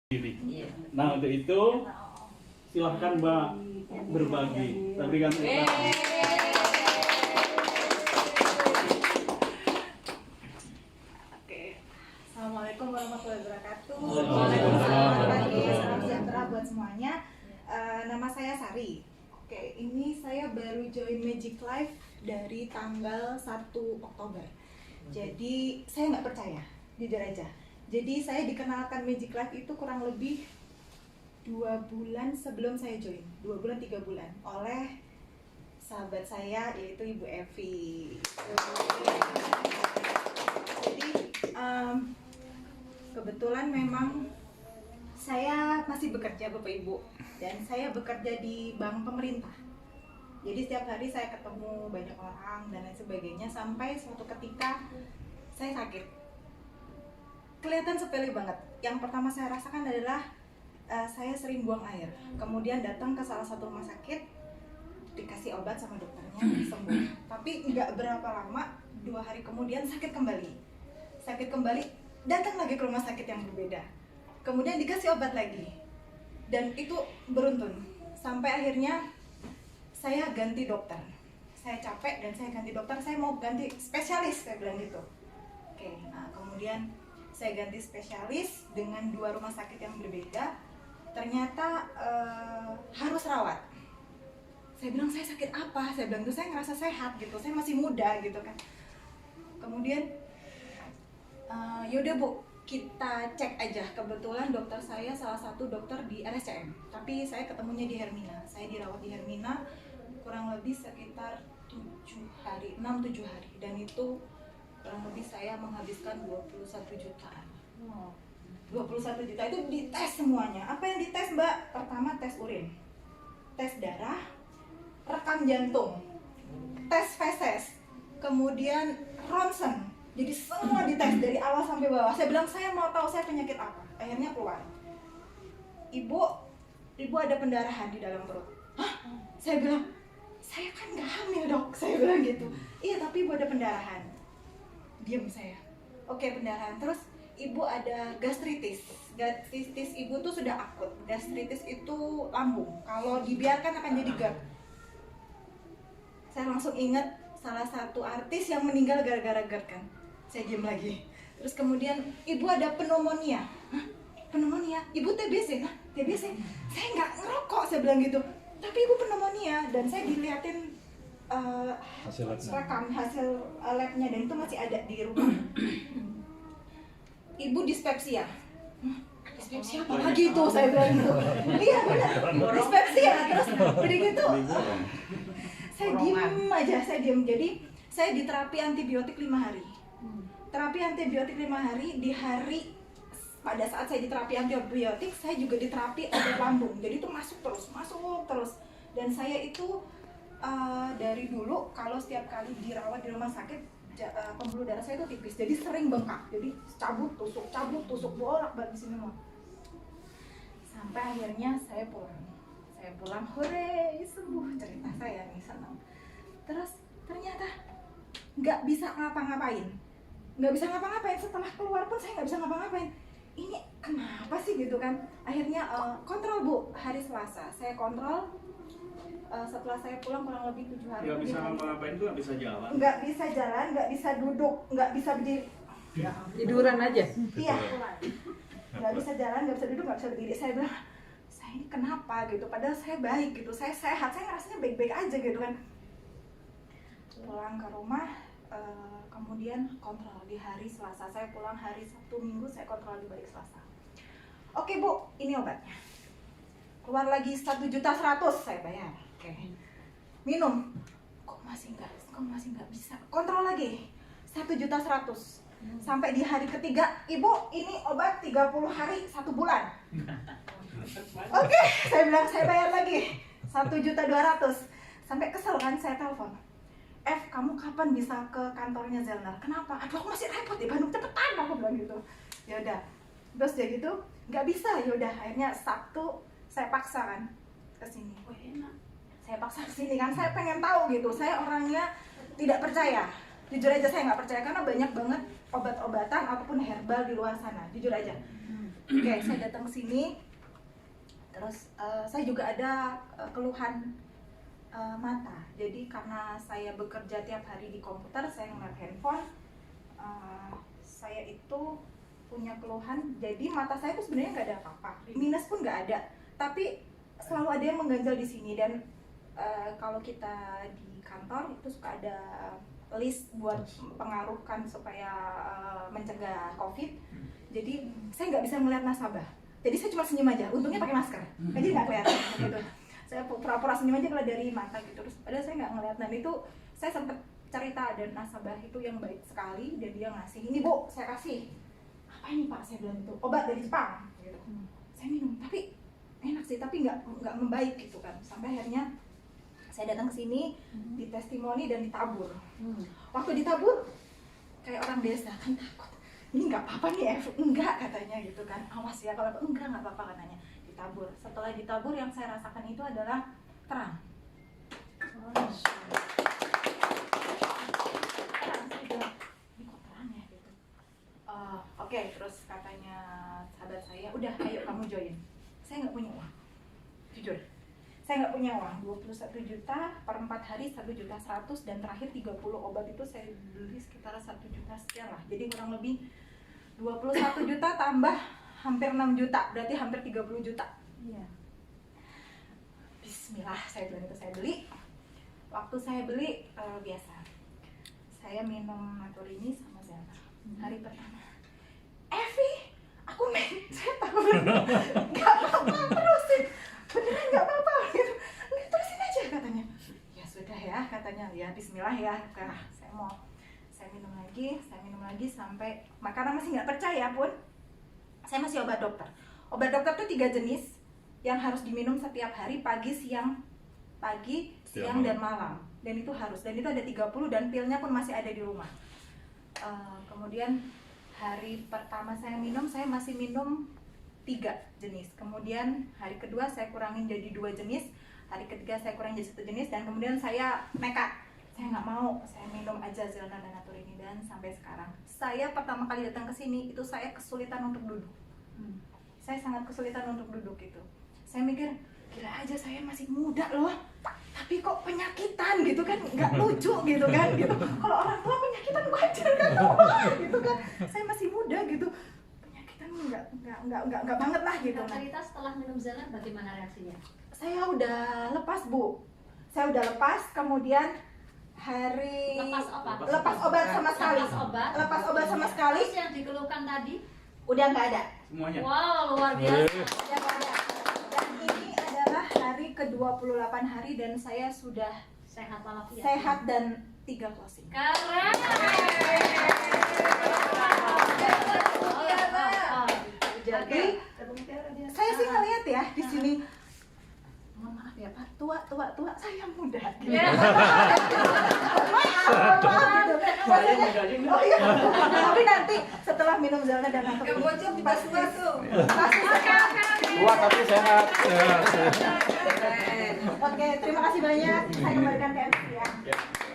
diri. Nah, untuk itu silahkan Mbak berbagi. Kita berikan tepuk tangan. Oke. Assalamualaikum warahmatullahi wabarakatuh. Waalaikumsalam. Selamat pagi, salam sejahtera buat semuanya. Nama saya Sari. Oke, ini saya baru join Magic Life dari tanggal 1 Oktober. Jadi saya nggak percaya, jujur aja. Jadi saya dikenalkan Magic Life itu kurang lebih 2 bulan sebelum saya join, 2 bulan 3 bulan oleh sahabat saya yaitu Ibu Evi. Jadi kebetulan memang saya masih bekerja Bapak Ibu dan saya bekerja di bank pemerintah. Jadi setiap hari saya ketemu banyak orang dan lain sebagainya sampai suatu ketika saya sakit. Kelihatan sepele banget. Yang pertama saya rasakan adalah saya sering buang air. Kemudian datang ke salah satu rumah sakit, dikasih obat sama dokternya, sembuh. Tapi nggak berapa lama, 2 hari kemudian sakit kembali. Sakit kembali, datang lagi ke rumah sakit yang berbeda. Kemudian dikasih obat lagi. Dan itu beruntun. Sampai akhirnya saya ganti dokter. Saya capek dan saya ganti dokter, saya mau ganti spesialis, saya bilang gitu. Oke, nah kemudian saya ganti spesialis dengan 2 rumah sakit yang berbeda. Ternyata harus rawat. Saya bilang saya sakit apa? Saya bilang tuh saya ngerasa sehat gitu. Saya masih muda gitu kan. Kemudian yaudah Bu, kita cek aja. Kebetulan dokter saya salah satu dokter di RSCM. Tapi saya ketemunya di Hermina. Saya dirawat di Hermina kurang lebih sekitar 7 hari, 6-7 hari. Dan itu kurang lebih saya menghabiskan 21 jutaan. 21 juta itu dites semuanya. Apa yang dites Mbak? Pertama tes urin, tes darah, rekam jantung, tes feses, kemudian ronsen. Jadi semua dites dari awal sampai bawah. Saya bilang saya mau tahu saya penyakit apa. Akhirnya keluar, Ibu ada pendarahan di dalam perut. Hah? Saya bilang saya kan nggak hamil Dok. Saya bilang gitu. Iya tapi Ibu ada pendarahan. Diam saya. Oke, pendarahan. Terus Ibu ada gastritis. Gastritis Ibu tuh sudah akut. Gastritis itu lambung. Kalau dibiarkan akan jadi GERD. Saya langsung ingat salah satu artis yang meninggal gara-gara GERD kan. Saya diam lagi. Terus kemudian Ibu ada pneumonia. Hah? Pneumonia? Ibu TBC? Hah? TBC? Saya nggak ngerokok, saya bilang gitu. Tapi Ibu pneumonia dan saya diliatin rekam hasil labnya dan itu masih ada di rumah. Ibu dispepsia. Dispepsia apa lagi itu? Saya bilang gitu. Iya benar, dispepsia. Terus udah gitu saya diem aja, saya diem. Jadi saya diterapi antibiotik 5 hari. Terapi antibiotik 5 hari. Di hari pada saat saya diterapi antibiotik, saya juga diterapi obat lambung. Jadi itu masuk terus. Dan saya itu dari dulu kalau setiap kali dirawat di rumah sakit pembuluh darah saya itu tipis, jadi sering bengkak, jadi cabut tusuk bolak-balik di sini mah. Sampai akhirnya saya pulang, hore sembuh, cerita saya nih senang. Terus ternyata nggak bisa ngapa-ngapain setelah keluar pun saya nggak bisa ngapa-ngapain. Ini kenapa sih gitu kan? Akhirnya kontrol Bu, hari Selasa saya kontrol. Setelah saya pulang kurang lebih 7 hari. Nggak bisa ngapa-ngapain itu, nggak bisa jalan. Nggak bisa jalan, nggak bisa duduk, nggak bisa berdiri. Ya, tiduran aja. Iya. Nggak bisa jalan, nggak bisa duduk, nggak bisa berdiri. Saya bilang, saya ini kenapa gitu? Padahal saya baik gitu, saya sehat, saya rasanya baik-baik aja gitu kan. Pulang ke rumah, kemudian kontrol di hari Selasa. Saya pulang hari Sabtu Minggu, saya kontrol di balik Selasa. Oke Bu, ini obatnya. Keluar lagi 1.100.000 saya bayar. Oke. Minum. Kok masih nggak bisa. Kontrol lagi. 1.100.000. Sampai di hari ketiga, Ibu, ini obat 30 hari 1 bulan. Oke, saya bilang saya bayar lagi 1.200.000. Sampai kesel kan saya telepon. Kamu kapan bisa ke kantornya Zelnar? Kenapa? Aduh, aku masih repot di Bandung, cepetan aku bilang gitu. Ya udah. Terus dia gitu, nggak bisa. Ya udah, akhirnya Sabtu saya paksa kan ke sini. Wah, enak. Saya paksa ke sini kan, saya pengen tahu gitu. Saya orangnya tidak percaya. Jujur aja saya nggak percaya karena banyak banget obat-obatan ataupun herbal di luar sana. Jujur aja. Oke, saya datang ke sini. Terus saya juga ada keluhan mata. Jadi karena saya bekerja tiap hari di komputer, saya ngeliat handphone, saya itu punya keluhan. Jadi mata saya tuh sebenarnya nggak ada apa-apa, minus pun nggak ada. Tapi selalu ada yang mengganjal di sini. Dan kalau kita di kantor itu suka ada list buat pengaruh kan supaya mencegah COVID. Jadi saya nggak bisa melihat nasabah. Jadi saya cuma senyum aja. Untungnya pakai masker, jadi nggak kelihatan gitu. Saya pura-pura senyum aja kalau dari mata gitu. Terus padahal saya nggak ngeliat. Dan itu saya sempat cerita, dan nasabah itu yang baik sekali, dan dia ngasih, ini Bu, saya kasih. Apa ini Pak? Saya bilang itu obat dari Jepang. Gitu. Saya minum, tapi enak sih, tapi nggak membaik gitu kan. Sampai akhirnya saya datang ke sini, di testimoni dan ditabur. Waktu ditabur kayak orang desa kan takut, ini nggak apa-apa nih enggak katanya gitu kan, awas ya kalau enggak nggak apa-apa katanya. Ditabur, setelah ditabur yang saya rasakan itu adalah terang. Terang, saya bilang, ini kok terang ya gitu. Oke, terus katanya sahabat saya, udah ayo kamu join. Saya nggak punya uang, jujur. Saya nggak punya uang, 21 juta per 4 hari, 1,1 juta, dan terakhir 30 obat itu saya beli sekitar 1 juta sekian lah. Jadi kurang lebih 21 juta tambah hampir 6 juta, berarti hampir 30 juta. Iya. Bismillah, saya bilang itu saya beli. Waktu saya beli, biasa. Saya minum Naturini sama Zelda. Hari pertama, Evi, aku saya tahu nggak apa-apa, terusin. Beneran nggak apa-apa gitu. Nggak, terusin aja katanya. Ya sudah ya katanya, ya Bismillah ya. Nah, saya minum lagi sampai karena masih nggak percaya pun, saya masih obat dokter. Obat dokter tuh 3 jenis yang harus diminum setiap hari, pagi, siang, dan malam. Dan itu harus, dan itu ada 30, dan pilnya pun masih ada di rumah. Kemudian hari pertama saya minum, saya masih minum 3 jenis. Kemudian hari kedua saya kurangin jadi 2 jenis. Hari ketiga saya kurangin jadi 1 jenis. Dan kemudian saya nekat, saya nggak mau, saya minum aja Zelna dan Naturini. Dan sampai sekarang, saya pertama kali datang ke sini itu saya kesulitan untuk duduk. Saya sangat kesulitan untuk duduk gitu. Saya mikir, gila aja saya masih muda loh, tapi kok penyakitan gitu kan, nggak lucu gitu kan gitu. Kalau orang tua penyakitan wajar kan, gitu kan. Saya masih muda gitu. Enggak banget lah gitu. Cerita setelah minum Zelna bagaimana reaksinya? Saya udah lepas Bu, saya udah lepas. Kemudian hari lepas obat sama sekali. Lepas obat sama sekali. Terus yang dikeluhkan tadi udah nggak ada semuanya. wow, luar biasa. Udah nggak ada. Dan ini adalah hari ke-28 hari, dan saya sudah Sehat walafiat. sehat dan 3 closing. Keren. Jadi saya sih ngeliat ya di sini, mohon maaf ya Pak, tua, saya muda. Maaf gitu. Saya muda aja enggak. Oh iya. Tapi nanti setelah minum Zelna dan Naturini. Yang bocor di basuh. Tua tapi sehat. Oke, terima kasih banyak. Saya kembalikan ke MC ya.